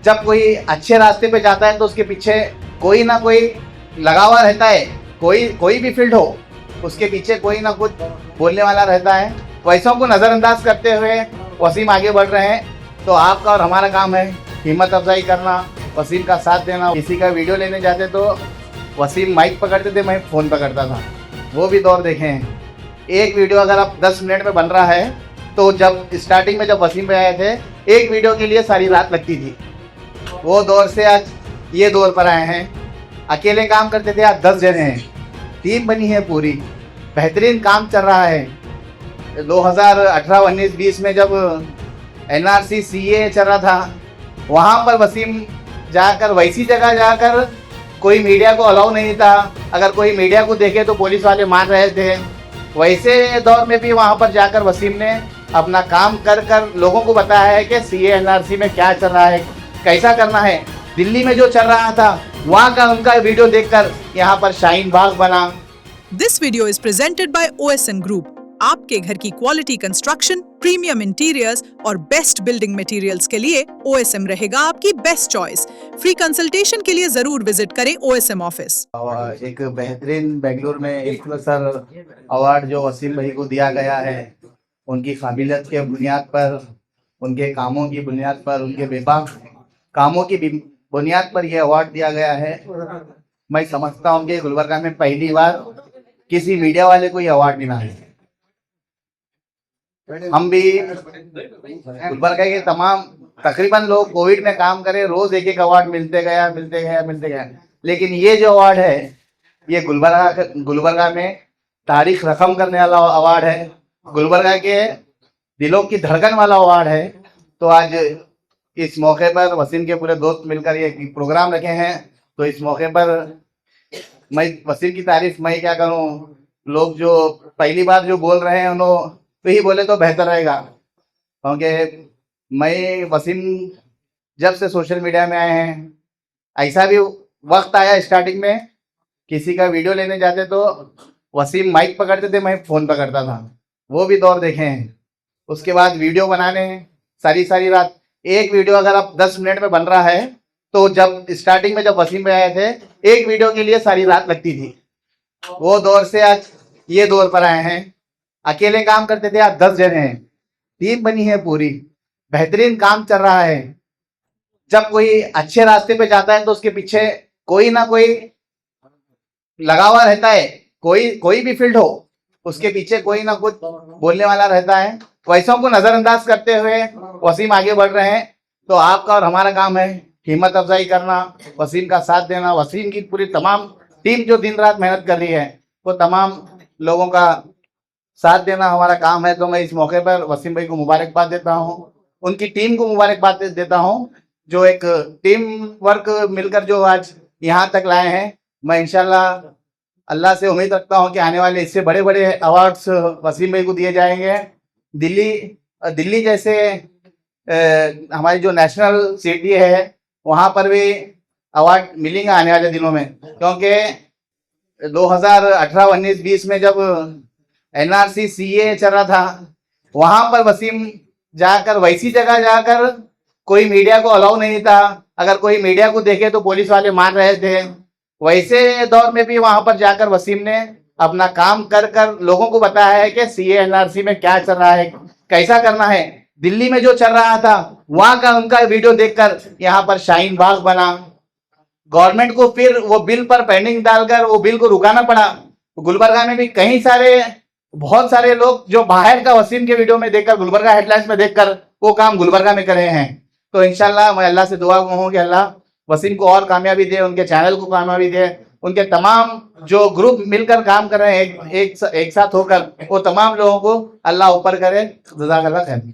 जब कोई अच्छे रास्ते पे जाता है तो उसके पीछे कोई ना कोई लगा हुआ रहता है। कोई भी फील्ड हो, उसके पीछे कोई ना कुछ बोलने वाला रहता है। वैसों को नज़रअंदाज करते हुए वसीम आगे बढ़ रहे हैं। तो आपका और हमारा काम है हिम्मत अफजाई करना, वसीम का साथ देना। किसी का वीडियो लेने जाते तो वसीम माइक पकड़ते थे, मैं फ़ोन पकड़ता था। वो भी दौर देखे हैं। एक वीडियो अगर आप 10 मिनट में बन रहा है तो जब स्टार्टिंग में जब वसीम पे आए थे, एक वीडियो के लिए सारी रात लगती थी। वो दौर से आज ये दौर पर आए हैं। अकेले काम करते थे, आज 10 जने हैं, टीम बनी है पूरी, बेहतरीन काम चल रहा है। 2018, 19, 20 में जब NRC CA चल रहा था, वहाँ पर वसीम जाकर वैसी जगह जाकर कोई मीडिया को अलाउ नहीं था। अगर कोई मीडिया को देखे तो पुलिस वाले मार रहे थे। वैसे दौर में भी वहाँ पर जाकर वसीम ने अपना काम कर लोगों को बताया है कि CA NRC में क्या चल रहा है, कैसा करना है। दिल्ली में जो चल रहा था वहाँ का उनका वीडियो देखकर यहाँ पर शाहीन बाग बना। This video is presented by OSN group. आपके घर की क्वालिटी कंस्ट्रक्शन, प्रीमियम इंटीरियर्स और बेस्ट बिल्डिंग मटेरियल्स के लिए OSM रहेगा आपकी बेस्ट चॉइस। फ्री कंसल्टेशन के लिए जरूर विजिट करें OSM ऑफिस। एक बेहतरीन बेंगलुरु में इन्फ्लुएंसर अवार्ड जो वसीम भाई को दिया गया है, उनकी काबिलियत के बुनियाद पर, उनके कामों की बुनियाद पर, उनके बेबाक कामों की बुनियाद पर यह अवार्ड दिया गया है। मैं समझता हूँ कि गुलबर्गा में पहली बार किसी मीडिया वाले को यह अवार्ड मिला है। हम भी गुलबर्गा के तमाम तकरीबन लोग कोविड में काम करे, रोज एक एक अवार्ड मिलते गया। लेकिन ये जो अवार्ड है, ये गुलबर्गा में तारीख रकम करने वाला अवार्ड है, गुलबर्गा के दिलों की धड़कन वाला अवार्ड है। तो आज इस मौके पर वसीम के पूरे दोस्त मिलकर ये प्रोग्राम रखे हैं। तो इस मौके पर मैं वसीम की तारीफ मैं क्या करूं, लोग जो पहली बार जो बोल रहे हैं उन्होंने तो ही बोले तो बेहतर रहेगा। क्योंकि मैं वसीम जब से सोशल मीडिया में आए हैं, ऐसा भी वक्त आया स्टार्टिंग में किसी का वीडियो लेने जाते तो वसीम माइक पकड़ते थे, मैं फ़ोन पकड़ता था। वो भी दौर देखे हैं। उसके बाद वीडियो बनाने सारी रात, एक वीडियो अगर आप 10 मिनट में बन रहा है तो जब स्टार्टिंग में जब वसीम पे आए थे, एक वीडियो के लिए सारी रात लगती थी। वो दौर से आज ये दौर पर आए हैं। अकेले काम करते थे, आज 10 जने हैं, टीम बनी है पूरी, बेहतरीन काम चल रहा है। जब कोई अच्छे रास्ते पे जाता है तो उसके पीछे कोई ना कोई लगा हुआ रहता है। कोई भी फील्ड हो, उसके पीछे कोई ना कुछ बोलने वाला रहता है। वैसों को नज़रअंदाज करते हुए वसीम आगे बढ़ रहे हैं। तो आपका और हमारा काम है हिम्मत अफजाई करना, वसीम का साथ देना। वसीम की पूरी तमाम टीम जो दिन रात मेहनत कर रही है, वो तमाम लोगों का साथ देना हमारा काम है। तो मैं इस मौके पर वसीम भाई को मुबारकबाद देता हूँ, उनकी टीम को मुबारकबाद देता हूँ, जो एक टीम वर्क मिलकर जो आज यहाँ तक लाए हैं। मैं इंशाल्लाह अल्लाह से उम्मीद रखता हूँ कि आने वाले इससे बड़े बड़े अवार्ड्स वसीम भाई को दिए जाएंगे। दिल्ली जैसे हमारी जो नेशनल सिटी है, वहाँ पर भी अवार्ड मिलेंगे आने वाले दिनों में। क्योंकि 2018, 19, 20 में जब NRC CA चल रहा था, वहाँ पर वसीम जाकर वैसी जगह जाकर कोई मीडिया को अलाउ नहीं था। अगर कोई मीडिया को देखे तो पुलिस वाले मार रहे थे। वैसे दौर में भी वहाँ पर जाकर वसीम ने अपना काम कर लोगों को बताया है कि CA NRC में क्या चल रहा है, कैसा करना है। दिल्ली में जो चल रहा था वहाँ का उनका वीडियो देखकर यहाँ पर शाहीन बाग बना। गवर्नमेंट को फिर वो बिल पर पेंडिंग डालकर वो बिल को रुकाना पड़ा। गुलबर्गा में भी बहुत सारे लोग जो बाहर का वसीम के वीडियो में देखकर, गुलबर्गा हेडलाइंस में देखकर वो काम गुलबर्गा में करे हैं। तो इंशाल्लाह मैं अल्लाह से दुआ हूँ कि अल्लाह वसीम को और कामयाबी दे, उनके चैनल को कामयाबी दे, उनके तमाम जो ग्रुप मिलकर काम कर रहे हैं एक साथ होकर, वो तमाम लोगों को अल्लाह ऊपर करे। जज़ाकल्लाह खैर।